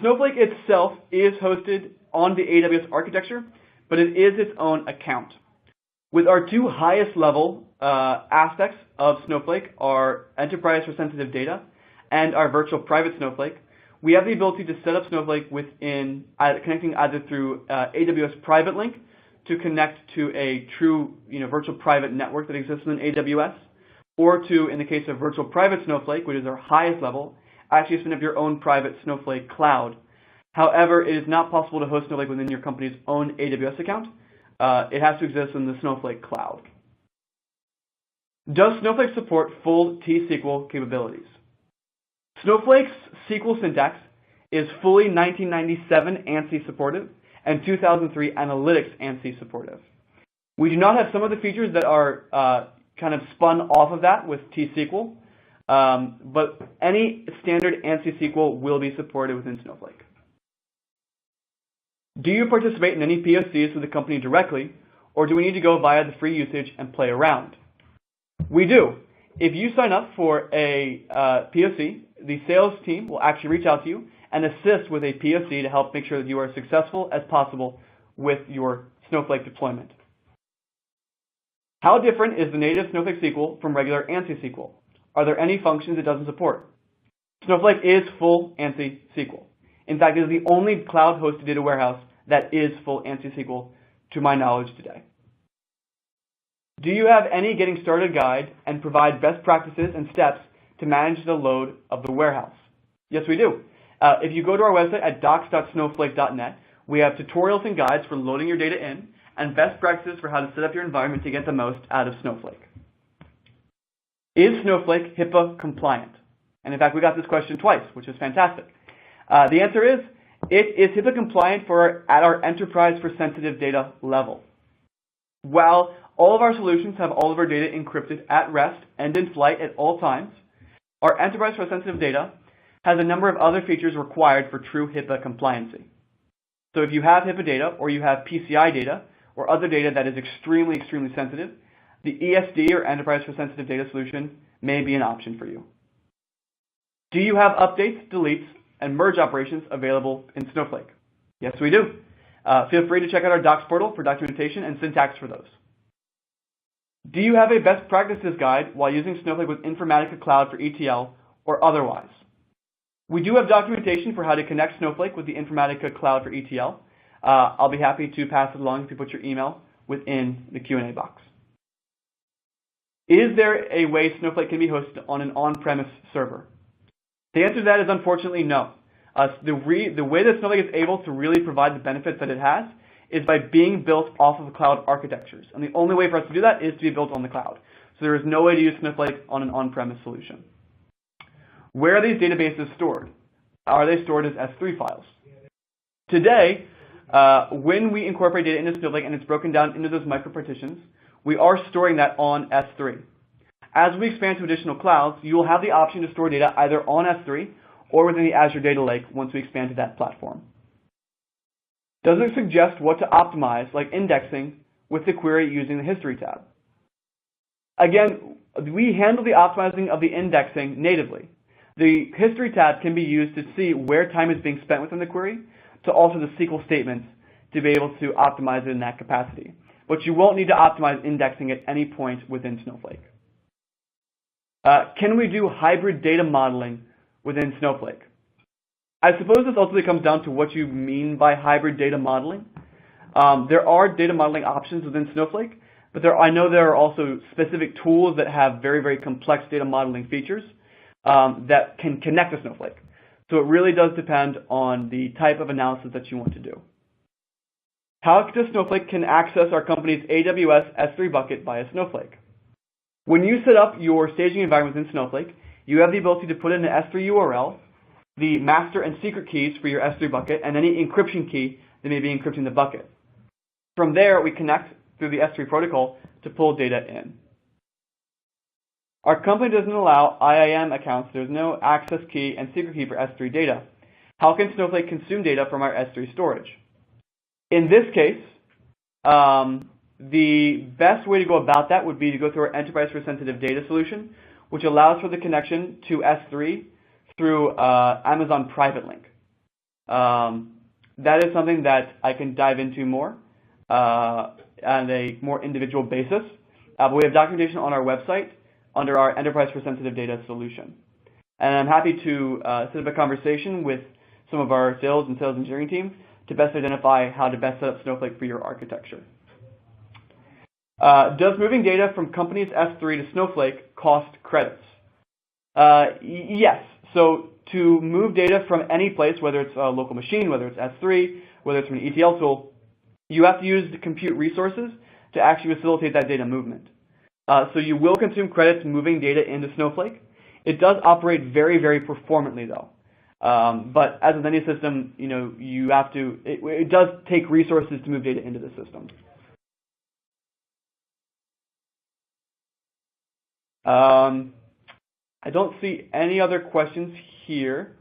Snowflake itself is hosted on the AWS architecture, but it is its own account. With our two highest level aspects of Snowflake, our enterprise for sensitive data and our virtual private Snowflake, we have the ability to set up Snowflake within connecting either through AWS private link to connect to a true virtual private network that exists in AWS, or to, in the case of virtual private Snowflake, which is our highest level, actually spin up your own private Snowflake cloud. However, it is not possible to host Snowflake within your company's own AWS account. It has to exist in the Snowflake cloud. Does Snowflake support full T-SQL capabilities? Snowflake's SQL syntax is fully 1997 ANSI supportive and 2003 Analytics ANSI supportive. We do not have some of the features that are kind of spun off of that with T-SQL, but any standard ANSI SQL will be supported within Snowflake. Do you participate in any POCs with the company directly, or do we need to go via the free usage and play around? We do. If you sign up for a POC, the sales team will actually reach out to you and assist with a POC to help make sure that you are as successful as possible with your Snowflake deployment. How different is the native Snowflake SQL from regular ANSI SQL? Are there any functions it doesn't support? Snowflake is full ANSI SQL. In fact, it is the only cloud-hosted data warehouse that is full ANSI SQL to my knowledge today. Do you have any getting started guide and provide best practices and steps to manage the load of the warehouse? Yes, we do. If you go to our website at docs.snowflake.net, we have tutorials and guides for loading your data in and best practices for how to set up your environment to get the most out of Snowflake. Is Snowflake HIPAA compliant? And in fact, we got this question twice, which is fantastic. The answer is, it is HIPAA compliant at our enterprise for sensitive data level. While all of our solutions have all of our data encrypted at rest and in flight at all times, our enterprise for sensitive data has a number of other features required for true HIPAA compliancy. So if you have HIPAA data or you have PCI data or other data that is extremely, extremely sensitive, the ESD or Enterprise for Sensitive Data solution may be an option for you. Do you have updates, deletes, and merge operations available in Snowflake? Yes, we do. Feel free to check out our docs portal for documentation and syntax for those. Do you have a best practices guide while using Snowflake with Informatica Cloud for ETL or otherwise? We do have documentation for how to connect Snowflake with the Informatica Cloud for ETL. I'll be happy to pass it along if you put your email within the Q&A box. Is there a way Snowflake can be hosted on an on-premise server? The answer to that is unfortunately no. The way that Snowflake is able to really provide the benefits that it has is by being built off of cloud architectures. And the only way for us to do that is to be built on the cloud. So there is no way to use Snowflake on an on-premise solution. Where are these databases stored? Are they stored as S3 files? Today, when we incorporate data into Snowflake and it's broken down into those micropartitions, we are storing that on S3. As we expand to additional clouds, you will have the option to store data either on S3 or within the Azure Data Lake once we expand to that platform. Does it suggest what to optimize, like indexing, with the query using the History tab? Again, we handle the optimizing of the indexing natively. The History tab can be used to see where time is being spent within the query, to alter the SQL statements to be able to optimize it in that capacity. But you won't need to optimize indexing at any point within Snowflake. Can we do hybrid data modeling within Snowflake? I suppose this ultimately comes down to what you mean by hybrid data modeling. There are data modeling options within Snowflake, but I know there are also specific tools that have very, very complex data modeling features that can connect to Snowflake. So it really does depend on the type of analysis that you want to do. How does Snowflake can access our company's AWS S3 bucket via Snowflake? When you set up your staging environment within Snowflake, you have the ability to put in an S3 URL, the master and secret keys for your S3 bucket, and any encryption key that may be encrypting the bucket. From there, we connect through the S3 protocol to pull data in. Our company doesn't allow IAM accounts. There's no access key and secret key for S3 data. How can Snowflake consume data from our S3 storage? In this case, the best way to go about that would be to go through our Enterprise for Sensitive Data solution, which allows for the connection to S3 through Amazon Private Link. That is something that I can dive into more on a more individual basis. But we have documentation on our website under our Enterprise for Sensitive Data solution. And I'm happy to set up a conversation with some of our sales and sales engineering team to best identify how to best set up Snowflake for your architecture. Does moving data from company's S3 to Snowflake cost credits? Yes. So to move data from any place, whether it's a local machine, whether it's S3, whether it's from an ETL tool, you have to use the compute resources to actually facilitate that data movement. So you will consume credits moving data into Snowflake. It does operate very, very performantly though. But as with any system, you have to, it does take resources to move data into the system. I don't see any other questions here.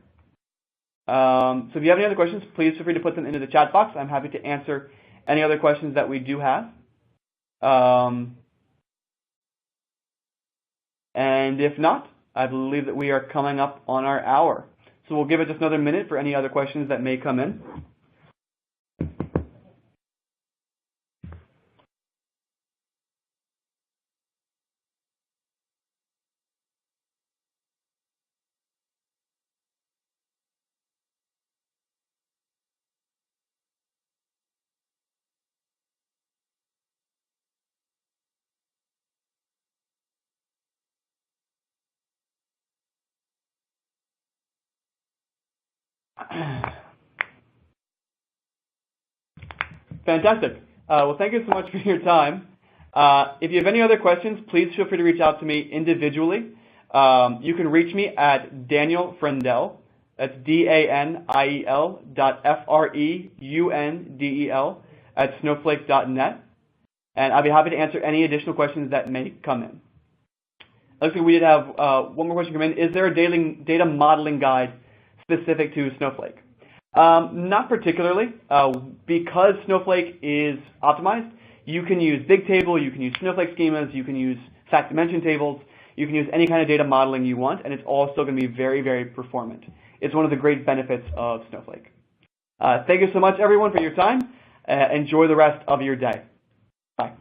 So if you have any other questions, please feel free to put them into the chat box. I'm happy to answer any other questions that we do have. And if not, I believe that we are coming up on our hour. So we'll give it just another minute for any other questions that may come in. Fantastic. Well, thank you so much for your time. If you have any other questions, please feel free to reach out to me individually. You can reach me at Daniel Frendel. That's DANIEL.FREUNDEL @snowflake.net. And I'll be happy to answer any additional questions that may come in. Looks like we did have one more question come in. Is there a data modeling guide specific to Snowflake? Not particularly. Because Snowflake is optimized, you can use Bigtable, you can use Snowflake schemas, you can use fact dimension tables, you can use any kind of data modeling you want, and it's all still going to be very, very performant. It's one of the great benefits of Snowflake. Thank you so much, everyone, for your time. Enjoy the rest of your day. Bye.